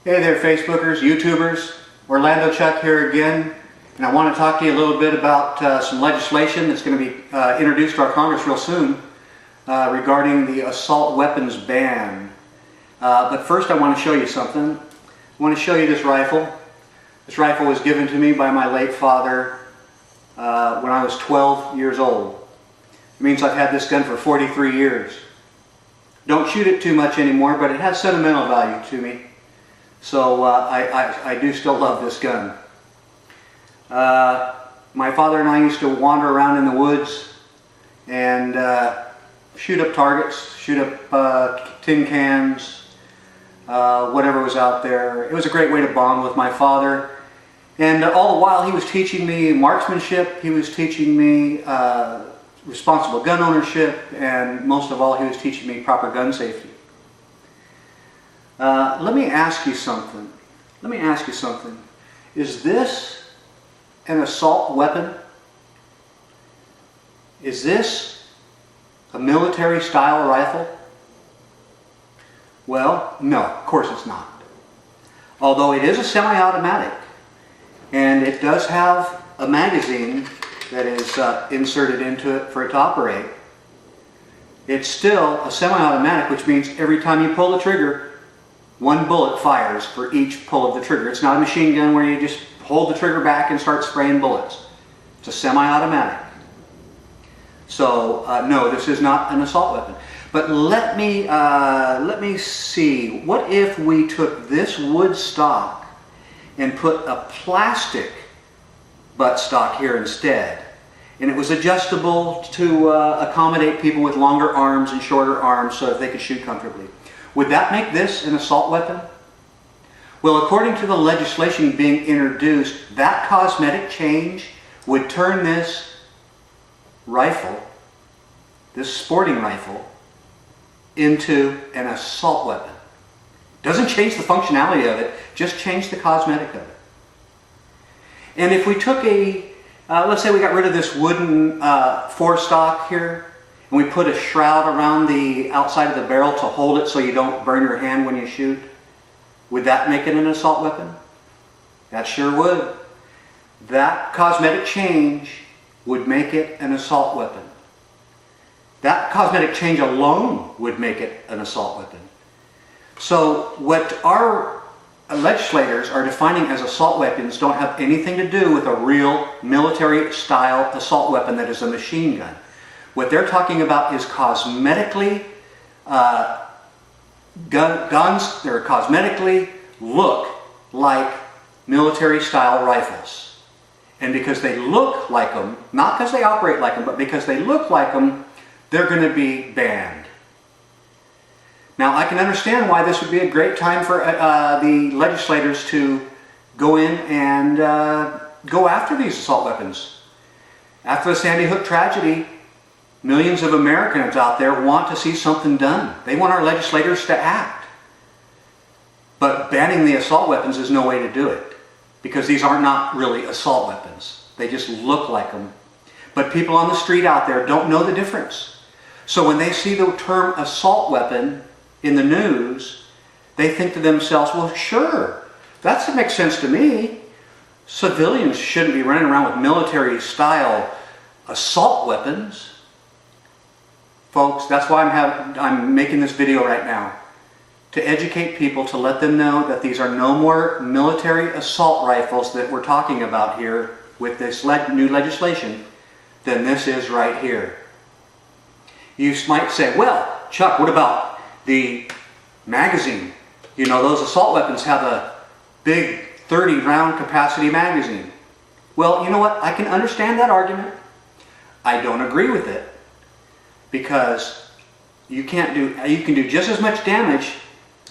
Hey there, Facebookers, YouTubers. Orlando Chuck here again, and I want to talk to you a little bit about some legislation that's going to be introduced to our Congress real soon regarding the assault weapons ban. But first I want to show you something. I want to show you this rifle. This rifle was given to me by my late father when I was 12 years old. It means I've had this gun for 43 years. Don't shoot it too much anymore, but it has sentimental value to me. So I do still love this gun. My father and I used to wander around in the woods and shoot up targets, shoot up tin cans, whatever was out there. It was a great way to bond with my father. And all the while he was teaching me marksmanship, he was teaching me responsible gun ownership, and most of all he was teaching me proper gun safety. Let me ask you something. Is this an assault weapon? Is this a military style rifle? Well, no, of course it's not. Although it is a semi-automatic, and it does have a magazine that is inserted into it for it to operate. It's still a semi-automatic, which means every time you pull the trigger, one bullet fires for each pull of the trigger. It's not a machine gun where you just hold the trigger back and start spraying bullets. It's a semi-automatic. So no, this is not an assault weapon. But let me see. What if we took this wood stock and put a plastic buttstock here instead, and it was adjustable to accommodate people with longer arms and shorter arms so that they could shoot comfortably? Would that make this an assault weapon? Well, according to the legislation being introduced, that cosmetic change would turn this rifle, this sporting rifle, into an assault weapon. Doesn't change the functionality of it, just change the cosmetic of it. And if we took let's say we got rid of this wooden forestock here, and we put a shroud around the outside of the barrel to hold it so you don't burn your hand when you shoot, would that make it an assault weapon? That sure would. That cosmetic change would make it an assault weapon. That cosmetic change alone would make it an assault weapon. So what our legislators are defining as assault weapons don't have anything to do with a real military style assault weapon that is a machine gun. What they're talking about is cosmetically, guns that cosmetically look like military style rifles. And because they look like them, not because they operate like them, but because they look like them, they're going to be banned. Now, I can understand why this would be a great time for the legislators to go in and go after these assault weapons. After the Sandy Hook tragedy, millions of Americans out there want to see something done. They want our legislators to act. But banning the assault weapons is no way to do it, because these are not really assault weapons. They just look like them. But people on the street out there don't know the difference. So when they see the term assault weapon in the news, they think to themselves, well, sure, that makes sense to me. Civilians shouldn't be running around with military-style assault weapons. Folks, that's why I'm making this video right now, to educate people, to let them know that these are no more military assault rifles that we're talking about here with this new legislation than this is right here. You might say, well, Chuck, what about the magazine? You know, those assault weapons have a big 30-round capacity magazine. Well, you know what? I can understand that argument. I don't agree with it, because you can do just as much damage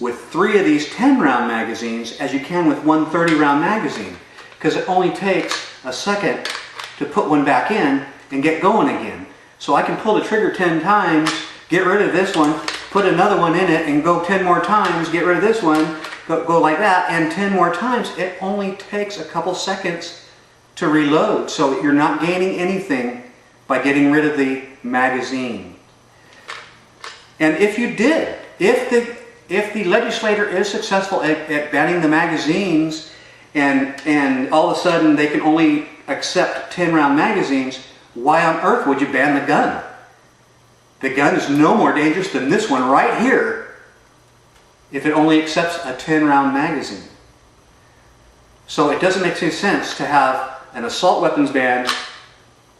with 3 of these 10-round magazines as you can with one 30-round magazine, because it only takes a second to put one back in and get going again. So I can pull the trigger 10 times, get rid of this one, put another one in it, and go 10 more times, get rid of this one, go like that, and 10 more times. It only takes a couple seconds to reload, so you're not gaining anything by getting rid of the magazine. And if you did, if the if the legislator is successful at banning the magazines, and all of a sudden they can only accept 10-round magazines, why on earth would you ban the gun? The gun is no more dangerous than this one right here if it only accepts a 10-round magazine. So it doesn't make any sense to have an assault weapons ban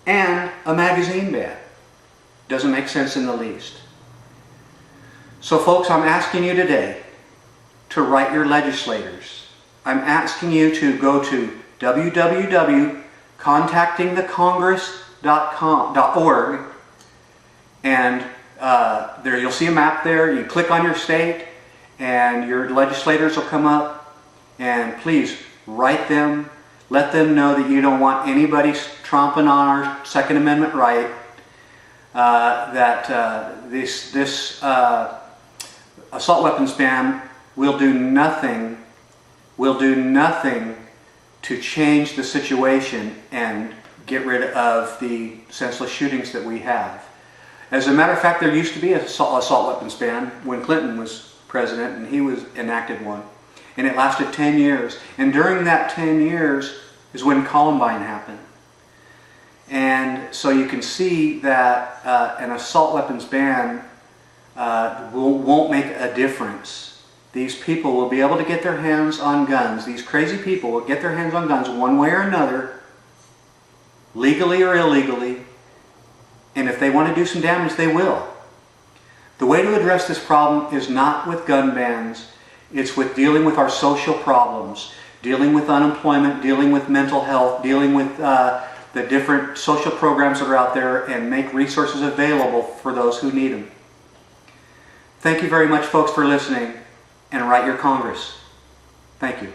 and a magazine ban. Doesn't make sense in the least. So folks, I'm asking you today to write your legislators. I'm asking you to go to www.contactingthecongress.org, and there you'll see a map there. You click on your state and your legislators will come up, and please write them. Let them know that you don't want anybody tromping on our Second Amendment right, that this assault weapons ban will do nothing to change the situation and get rid of the senseless shootings that we have. As a matter of fact, there used to be an assault weapons ban when Clinton was president, and he enacted one. And it lasted 10 years. And during that 10 years is when Columbine happened. And so you can see that an assault weapons ban won't make a difference. These people will be able to get their hands on guns. These crazy people will get their hands on guns one way or another, legally or illegally. And if they want to do some damage, they will. The way to address this problem is not with gun bans. It's with dealing with our social problems, dealing with unemployment, dealing with mental health, dealing with the different social programs that are out there, and make resources available for those who need them. Thank you very much, folks, for listening, and write your Congress. Thank you.